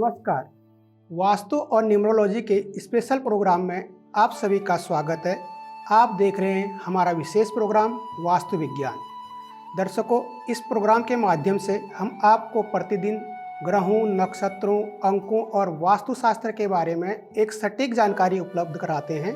नमस्कार। वास्तु और न्यूमरोलॉजी के स्पेशल प्रोग्राम में आप सभी का स्वागत है। आप देख रहे हैं हमारा विशेष प्रोग्राम वास्तु विज्ञान। दर्शकों, इस प्रोग्राम के माध्यम से हम आपको प्रतिदिन ग्रहों, नक्षत्रों, अंकों और वास्तुशास्त्र के बारे में एक सटीक जानकारी उपलब्ध कराते हैं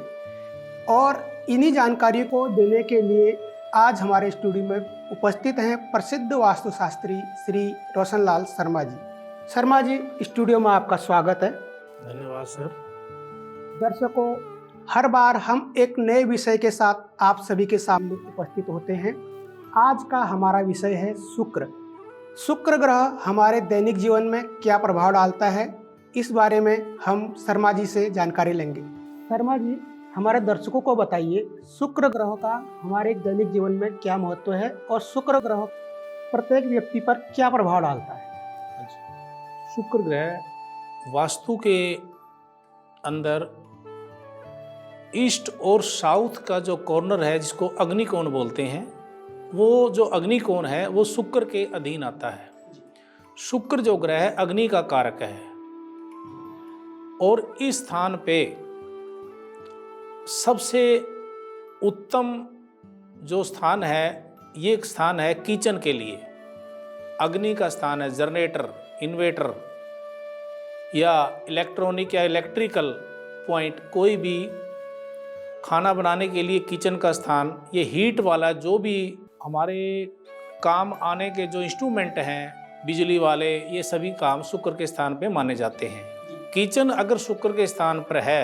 और इन्हीं जानकारियों को देने के लिए आज हमारे स्टूडियो में उपस्थित हैं प्रसिद्ध वास्तुशास्त्री श्री रोशनलाल शर्मा जी। शर्मा जी, स्टूडियो में आपका स्वागत है। धन्यवाद सर। दर्शकों, हर बार हम एक नए विषय के साथ आप सभी के सामने उपस्थित होते हैं। आज का हमारा विषय है शुक्र। शुक्र ग्रह हमारे दैनिक जीवन में क्या प्रभाव डालता है, इस बारे में हम शर्मा जी से जानकारी लेंगे। शर्मा जी, हमारे दर्शकों को बताइए, शुक्र ग्रह का हमारे दैनिक जीवन में क्या महत्व है और शुक्र ग्रह प्रत्येक व्यक्ति पर क्या प्रभाव डालता है। शुक्र ग्रह वास्तु के अंदर ईस्ट और साउथ का जो कॉर्नर है, जिसको अग्निकोण बोलते हैं, वो जो अग्निकोण है वो शुक्र के अधीन आता है। शुक्र जो ग्रह है अग्नि का कारक है और इस स्थान पे सबसे उत्तम जो स्थान है, ये एक स्थान है किचन के लिए। अग्नि का स्थान है, जनरेटर, इन्वर्टर या इलेक्ट्रॉनिक या इलेक्ट्रिकल पॉइंट, कोई भी खाना बनाने के लिए किचन का स्थान, ये हीट वाला जो भी हमारे काम आने के जो इंस्ट्रूमेंट हैं बिजली वाले, ये सभी काम शुक्र के स्थान पे माने जाते हैं। किचन अगर शुक्र के स्थान पर है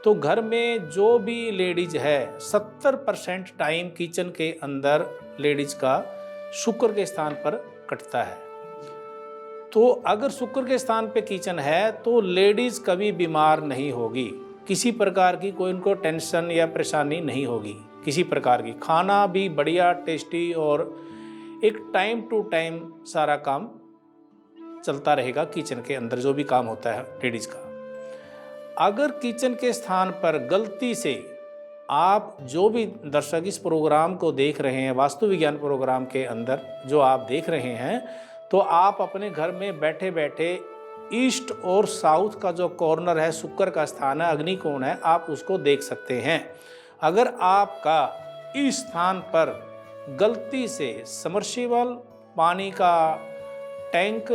तो घर में जो भी लेडीज है 70% टाइम किचन के अंदर लेडीज का शुक्र के स्थान पर कटता है। तो अगर शुक्र के स्थान पे किचन है तो लेडीज कभी बीमार नहीं होगी, किसी प्रकार की कोई उनको टेंशन या परेशानी नहीं होगी किसी प्रकार की। खाना भी बढ़िया टेस्टी और एक टाइम टू टाइम सारा काम चलता रहेगा किचन के अंदर, जो भी काम होता है लेडीज का। अगर किचन के स्थान पर गलती से आप, जो भी दर्शक इस प्रोग्राम को देख रहे हैं, वास्तु विज्ञान प्रोग्राम के अंदर जो आप देख रहे हैं, तो आप अपने घर में बैठे बैठे ईस्ट और साउथ का जो कॉर्नर है, शुक्र का स्थान है, अग्निकोण है, आप उसको देख सकते हैं। अगर आपका इस स्थान पर गलती से सबमर्सिबल पानी का टैंक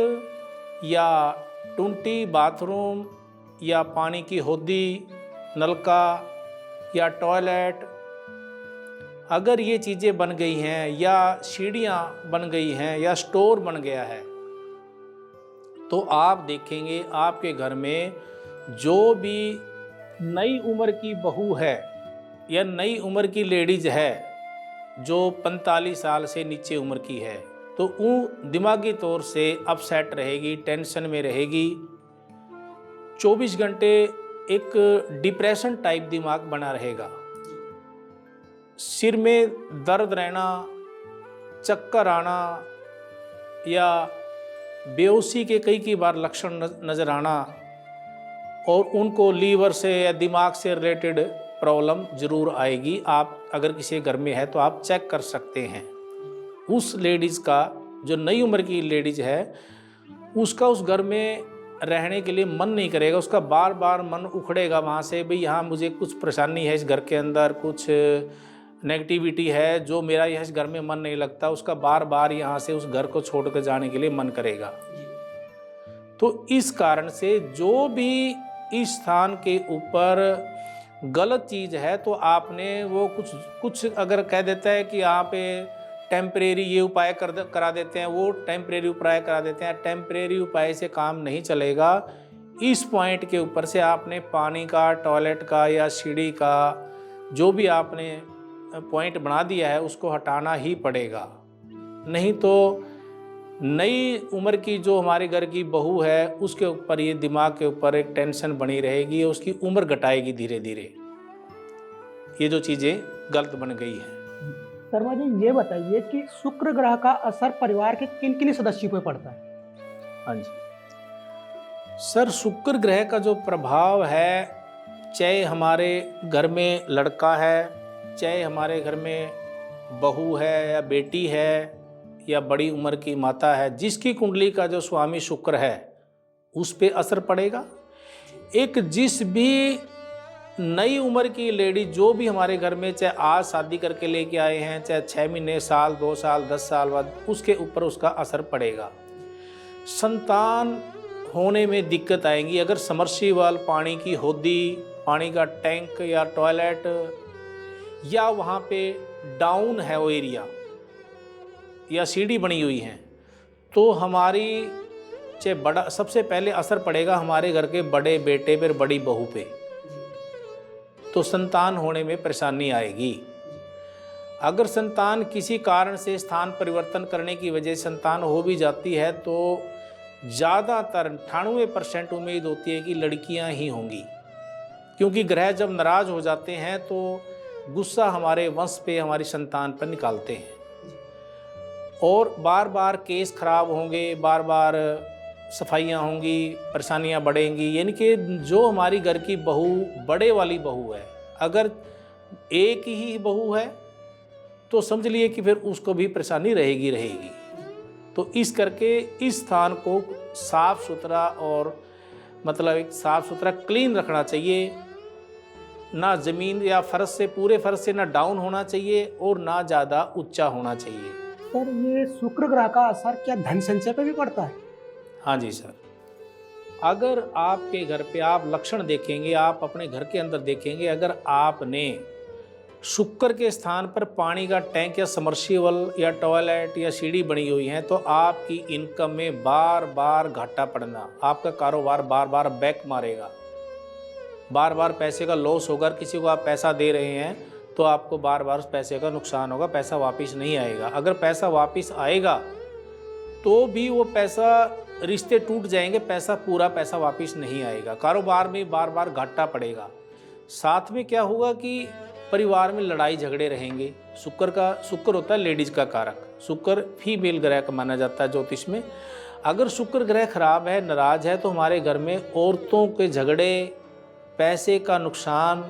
या टूटी बाथरूम या पानी की होदी, नलका या टॉयलेट, अगर ये चीज़ें बन गई हैं या सीढ़ियाँ बन गई हैं या स्टोर बन गया है, तो आप देखेंगे आपके घर में जो भी नई उम्र की बहू है या नई उम्र की लेडीज है जो 45 साल से नीचे उम्र की है, तो वो दिमागी तौर से अपसेट रहेगी, टेंशन में रहेगी। 24 घंटे एक डिप्रेशन टाइप दिमाग बना रहेगा, सिर में दर्द रहना, चक्कर आना या बेहोशी के कई बार लक्षण नज़र आना, और उनको लीवर से या दिमाग से रिलेटेड प्रॉब्लम ज़रूर आएगी। आप अगर किसी घर में है तो आप चेक कर सकते हैं। उस लेडीज़ का, जो नई उम्र की लेडीज़ है, उसका उस घर में रहने के लिए मन नहीं करेगा, उसका बार बार मन उखड़ेगा वहाँ से, भाई यहाँ मुझे कुछ परेशानी है, इस घर के अंदर कुछ नेगेटिविटी है, जो मेरा यह इस घर में मन नहीं लगता, उसका बार बार यहाँ से उस घर को छोड़ कर जाने के लिए मन करेगा। तो इस कारण से जो भी इस स्थान के ऊपर गलत चीज़ है, तो आपने वो कुछ अगर कह देता है कि यहाँ पे टेम्परेरी ये उपाय करा देते हैं, वो टेम्परेरी उपाय करा देते हैं, टेम्परेरी उपाय से काम नहीं चलेगा। इस पॉइंट के ऊपर से आपने पानी का, टॉयलेट का या सीढ़ी का जो भी आपने पॉइंट बना दिया है उसको हटाना ही पड़ेगा। नहीं तो नई उम्र की जो हमारे घर की बहू है उसके ऊपर ये दिमाग के ऊपर एक टेंशन बनी रहेगी, उसकी उम्र घटाएगी धीरे धीरे। ये जो चीज़ें गलत बन गई हैं। शर्मा जी, ये बताइए कि शुक्र ग्रह का असर परिवार के किन किन सदस्यों पर पड़ता है। हाँ जी सर, शुक्र ग्रह का जो प्रभाव है, चाहे हमारे घर में लड़का है, चाहे हमारे घर में बहू है या बेटी है या बड़ी उम्र की माता है, जिसकी कुंडली का जो स्वामी शुक्र है उस पे असर पड़ेगा। एक जिस भी नई उम्र की लेडी जो भी हमारे घर में, चाहे आज शादी करके लेके आए हैं, चाहे 6 महीने, साल, 2 साल, 10 साल बाद, उसके ऊपर उसका असर पड़ेगा। संतान होने में दिक्कत आएगी अगर समर्सिबल, पानी की होदी, पानी का टैंक या टॉयलेट या वहाँ पे डाउन है वो एरिया या सीढ़ी बनी हुई है, तो हमारी चाहे बड़ा, सबसे पहले असर पड़ेगा हमारे घर के बड़े बेटे पर, बड़ी बहू पे, तो संतान होने में परेशानी आएगी। अगर संतान किसी कारण से स्थान परिवर्तन करने की वजह से संतान हो भी जाती है तो ज़्यादातर 98% उम्मीद होती है कि लड़कियां ही होंगी, क्योंकि ग्रह जब नाराज हो जाते हैं तो गुस्सा हमारे वंश पे, हमारी संतान पर निकालते हैं और बार बार केस खराब होंगे, बार बार सफाइयाँ होंगी, परेशानियाँ बढ़ेंगी। यानी कि जो हमारी घर की बहू, बड़े वाली बहू है, अगर एक ही बहू है तो समझ लिए कि फिर उसको भी परेशानी रहेगी। तो इस करके इस स्थान को साफ सुथरा और मतलब एक साफ सुथरा क्लीन रखना चाहिए। ना ज़मीन या फर्श से, पूरे फर्श से ना डाउन होना चाहिए और ना ज़्यादा ऊंचा होना चाहिए। सर, ये शुक्र ग्रह का असर क्या धन संचय पे भी पड़ता है? हाँ जी सर, अगर आपके घर पे आप लक्षण देखेंगे, आप अपने घर के अंदर देखेंगे, अगर आपने शुक्र के स्थान पर पानी का टैंक या समर्सिबल या टॉयलेट या सीढ़ी बनी हुई है, तो आपकी इनकम में बार बार घाटा पड़ना, आपका कारोबार बार बार बैक मारेगा, बार बार पैसे का लॉस होगा। किसी को आप पैसा दे रहे हैं तो आपको बार बार उस पैसे का नुकसान होगा, पैसा वापस नहीं आएगा। अगर पैसा वापस आएगा तो भी वो पैसा, रिश्ते टूट जाएंगे, पैसा पूरा पैसा वापस नहीं आएगा, कारोबार में बार बार घाटा पड़ेगा। साथ में क्या होगा कि परिवार में लड़ाई झगड़े रहेंगे। शुक्र होता है लेडीज का कारक, शुक्र फीमेल ग्रह का माना जाता है ज्योतिष में। अगर शुक्र ग्रह खराब है, नाराज है, तो हमारे घर में औरतों के झगड़े, पैसे का नुकसान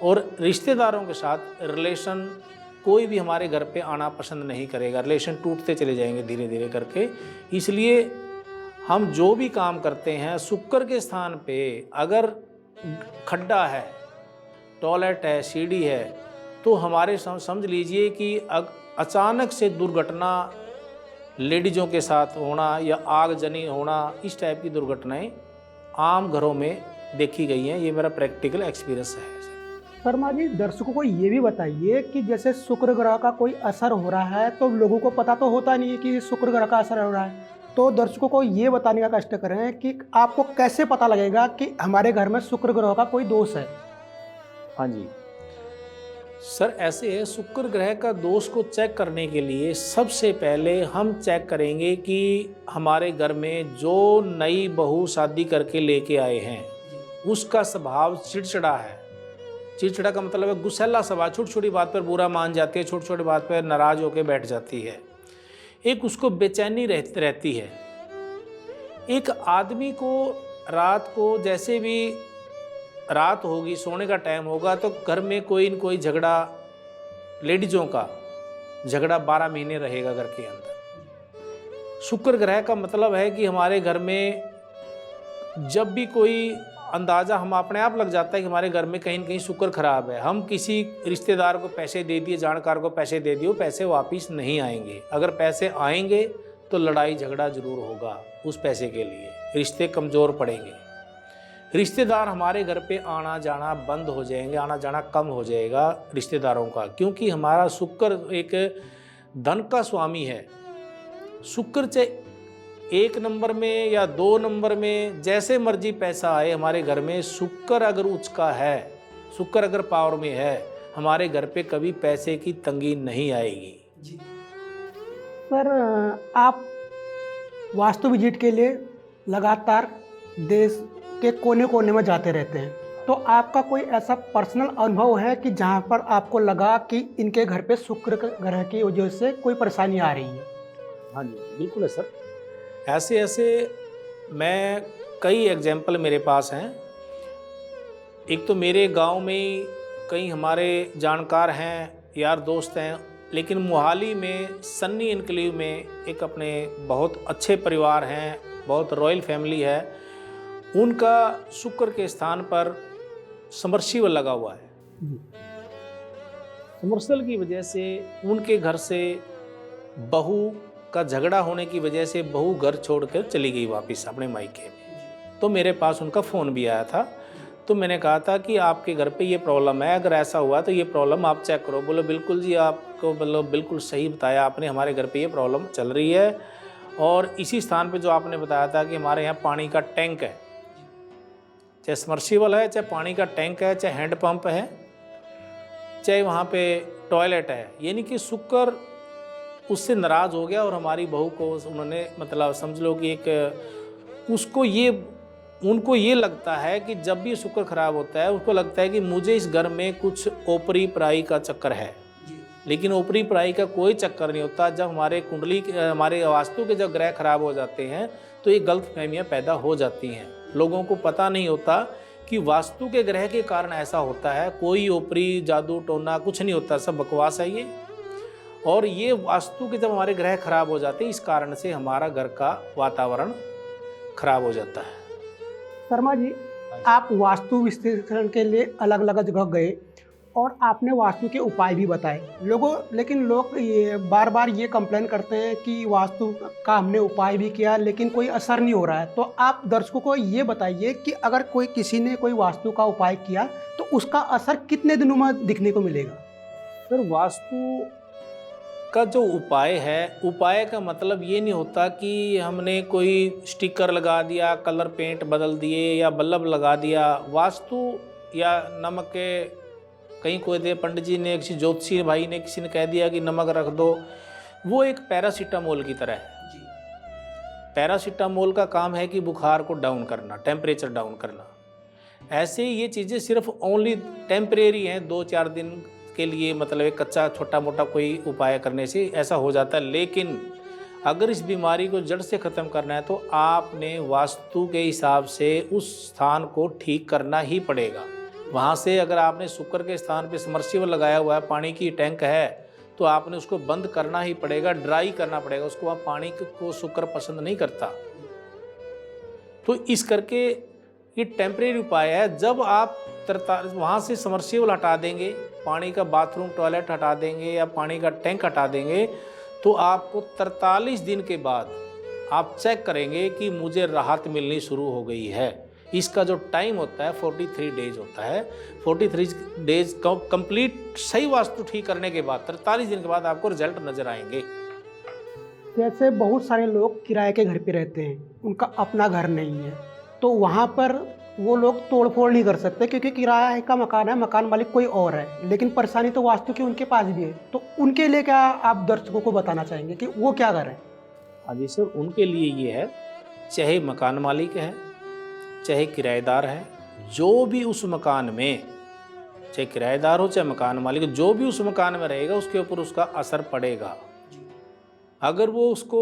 और रिश्तेदारों के साथ रिलेशन, कोई भी हमारे घर पे आना पसंद नहीं करेगा, रिलेशन टूटते चले जाएंगे धीरे धीरे करके। इसलिए हम जो भी काम करते हैं, शुक्र के स्थान पे अगर खड्डा है, टॉयलेट है, सीढ़ी है, तो हमारे समझ लीजिए कि अचानक से दुर्घटना लेडीज़ों के साथ होना या आगजनी होना, इस टाइप की दुर्घटनाएं आम घरों में देखी गई हैं। ये मेरा प्रैक्टिकल एक्सपीरियंस है। शर्मा जी, दर्शकों को ये भी बताइए कि जैसे शुक्र ग्रह का कोई असर हो रहा है तो लोगों को पता तो होता नहीं है कि शुक्र ग्रह का असर हो रहा है, तो दर्शकों को ये बताने का कष्ट करें कि आपको कैसे पता लगेगा कि हमारे घर में शुक्र ग्रह का कोई दोष है। हाँ जी सर, ऐसे है, शुक्र ग्रह का दोष को चेक करने के लिए सबसे पहले हम चेक करेंगे कि हमारे घर में जो नई बहू शादी करके लेके आए हैं उसका स्वभाव चिड़चिड़ा है। चिड़चिड़ा का मतलब है गुस्सैला स्वभाव, छोटी छोटी बात पर बुरा मान जाती है, छोटी छोटी बात पर नाराज होकर बैठ जाती है। एक उसको बेचैनी रहती है। एक आदमी को रात को, जैसे भी रात होगी, सोने का टाइम होगा, तो घर में कोई न कोई झगड़ा, लेडीज़ों का झगड़ा 12 महीने रहेगा घर के अंदर। शुक्र ग्रह का मतलब है कि हमारे घर में जब भी कोई अंदाज़ा हम अपने आप लग जाता है कि हमारे घर में कहीं न कहीं शुक्र खराब है। हम किसी रिश्तेदार को पैसे दे दिए, जानकार को पैसे दे दिए, पैसे वापस नहीं आएंगे। अगर पैसे आएंगे तो लड़ाई झगड़ा जरूर होगा उस पैसे के लिए, रिश्ते कमज़ोर पड़ेंगे, रिश्तेदार हमारे घर पे आना जाना बंद हो जाएंगे, आना जाना कम हो जाएगा रिश्तेदारों का, क्योंकि हमारा शुक्र एक धन का स्वामी है। शुक्र चाहे 1 नंबर में या 2 नंबर में, जैसे मर्जी पैसा आए हमारे घर में, शुक्र अगर उच्च का है, शुक्र अगर पावर में है, हमारे घर पे कभी पैसे की तंगी नहीं आएगी। जी सर, आप वास्तु विजिट के लिए लगातार देश के कोने कोने में जाते रहते हैं, तो आपका कोई ऐसा पर्सनल अनुभव है कि जहाँ पर आपको लगा कि इनके घर पे शुक्र ग्रह की वजह से कोई परेशानी आ रही है? हाँ जी बिल्कुल है सर, ऐसे मैं कई एग्जाम्पल मेरे पास हैं। एक तो मेरे गांव में कई हमारे जानकार हैं, यार दोस्त हैं, लेकिन मोहाली में सन्नी इनक्लेव में एक अपने बहुत अच्छे परिवार हैं, बहुत रॉयल फैमिली है। उनका शुक्र के स्थान पर समर्सिबल लगा हुआ है। समर्सिबल की वजह से उनके घर से बहू का झगड़ा होने की वजह से बहू घर छोड़कर चली गई वापस अपने मायके में। तो मेरे पास उनका फ़ोन भी आया था, तो मैंने कहा था कि आपके घर पे ये प्रॉब्लम है, अगर ऐसा हुआ तो ये प्रॉब्लम आप चेक करो। बोले बिल्कुल जी, आपको मतलब बिल्कुल सही बताया आपने, हमारे घर पे ये प्रॉब्लम चल रही है। और इसी स्थान पे जो आपने बताया था कि हमारे यहाँ पानी का टैंक है, चाहे समर्सिबल है, चाहे पानी का टैंक है, चाहे हैंडपम्प है, चाहे वहाँ पे टॉयलेट है, यानी कि शुक्र उससे नाराज़ हो गया और हमारी बहू को उन्होंने मतलब समझ लो कि एक उनको ये लगता है कि जब भी शुक्र खराब होता है उसको लगता है कि मुझे इस घर में कुछ ओपरी पराई का चक्कर है। लेकिन ओपरी पराई का कोई चक्कर नहीं होता। जब हमारे वास्तु के जब ग्रह खराब हो जाते हैं तो ये गलतफहमियां पैदा हो जाती हैं। लोगों को पता नहीं होता कि वास्तु के ग्रह के कारण ऐसा होता है। कोई ओपरी जादू टोना कुछ नहीं होता, सब बकवास है ये। और ये वास्तु के जब हमारे ग्रह खराब हो जाते हैं, इस कारण से हमारा घर का वातावरण खराब हो जाता है। शर्मा जी, आप वास्तु विश्लेषण के लिए अलग अलग जगह गए और आपने वास्तु के उपाय भी बताए लेकिन लोग ये बार बार ये कंप्लेन करते हैं कि वास्तु का हमने उपाय भी किया लेकिन कोई असर नहीं हो रहा है। तो आप दर्शकों को ये बताइए कि अगर किसी ने कोई वास्तु का उपाय किया तो उसका असर कितने दिनों में दिखने को मिलेगा? सर, वास्तु का जो उपाय है, उपाय का मतलब ये नहीं होता कि हमने कोई स्टिकर लगा दिया, कलर पेंट बदल दिए या बल्ब लगा दिया। वास्तु या नमक के कहीं कोई दे पंडित जी ने, किसी ज्योतिषी भाई ने, किसी ने कह दिया कि नमक रख दो, वो एक पैरासीटामोल की तरह है। पैरासीटामोल का काम है कि बुखार को डाउन करना, टेम्परेचर डाउन करना। ऐसे ये चीज़ें सिर्फ ओनली टेम्परेरी हैं, 2-4 दिन के लिए, मतलब एक कच्चा छोटा मोटा कोई उपाय करने से ऐसा हो जाता है। लेकिन अगर इस बीमारी को जड़ से ख़त्म करना है तो आपने वास्तु के हिसाब से उस स्थान को ठीक करना ही पड़ेगा। वहाँ से अगर आपने शुक्र के स्थान पे समर्सिबल लगाया हुआ है, पानी की टैंक है, तो आपने उसको बंद करना ही पड़ेगा, ड्राई करना पड़ेगा उसको। वहाँ पानी को शुक्र पसंद नहीं करता। तो इस करके ये टेम्परेरी उपाय है। जब आप वहाँ से समर्सिबल हटा देंगे, पानी का बाथरूम टॉयलेट हटा देंगे या पानी का टैंक हटा देंगे, तो आपको 43 दिन के बाद आप चेक करेंगे कि मुझे राहत मिलनी शुरू हो गई है। इसका जो टाइम होता है 43 डेज होता है। 43 डेज कंप्लीट सही वास्तु ठीक करने के बाद 43 दिन के बाद आपको रिजल्ट नजर आएंगे। जैसे बहुत सारे लोग किराए के घर पे रहते हैं, उनका अपना घर नहीं है, तो वहाँ पर वो लोग तोड़फोड़ नहीं कर सकते क्योंकि किराया का मकान है, मकान मालिक कोई और है, लेकिन परेशानी तो वास्तु की उनके पास भी है। तो उनके लिए क्या आप दर्शकों को बताना चाहेंगे कि वो क्या करें? हाँ जी सर, उनके लिए ये है, चाहे मकान मालिक है चाहे किराएदार है, जो भी उस मकान में, चाहे किराएदार हो चाहे मकान मालिक, जो भी उस मकान में रहेगा उसके ऊपर उसका असर पड़ेगा। अगर वो उसको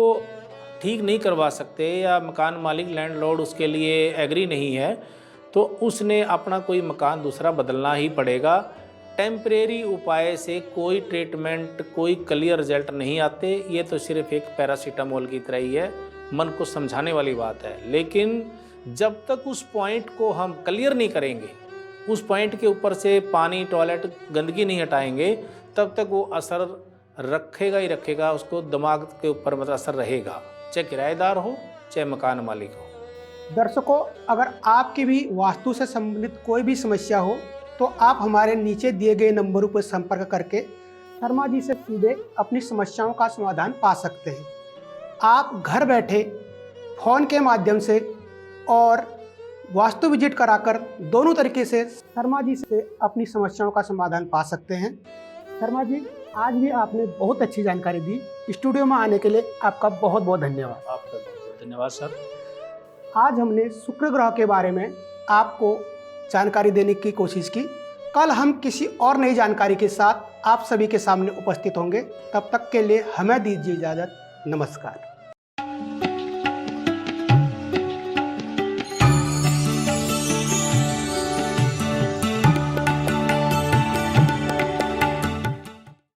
ठीक नहीं करवा सकते या मकान मालिक लैंडलॉर्ड उसके लिए एग्री नहीं है, तो उसने अपना कोई मकान दूसरा बदलना ही पड़ेगा। टेम्परेरी उपाय से कोई ट्रीटमेंट, कोई क्लियर रिजल्ट नहीं आते। ये तो सिर्फ एक पैरासीटामोल की तरह ही है, मन को समझाने वाली बात है। लेकिन जब तक उस पॉइंट को हम क्लियर नहीं करेंगे, उस पॉइंट के ऊपर से पानी टॉयलेट गंदगी नहीं हटाएंगे, तब तक वो असर रखेगा ही रखेगा, उसको दिमाग के ऊपर मतलब असर रहेगा, चाहे किराएदार हो चाहे मकान मालिक हो। दर्शकों, अगर आपकी भी वास्तु से संबंधित कोई भी समस्या हो तो आप हमारे नीचे दिए गए नंबरों पर संपर्क करके शर्मा जी से सीधे अपनी समस्याओं का समाधान पा सकते हैं। आप घर बैठे फ़ोन के माध्यम से और वास्तु विजिट कराकर दोनों तरीके से शर्मा जी से अपनी समस्याओं का समाधान पा सकते हैं। शर्मा जी, आज भी आपने बहुत अच्छी जानकारी दी। स्टूडियो में आने के लिए आपका बहुत बहुत धन्यवाद। आपका बहुत धन्यवाद सर। आज हमने शुक्र ग्रह के बारे में आपको जानकारी देने की कोशिश की। कल हम किसी और नई जानकारी के साथ आप सभी के सामने उपस्थित होंगे। तब तक के लिए हमें दीजिए इजाज़त। नमस्कार।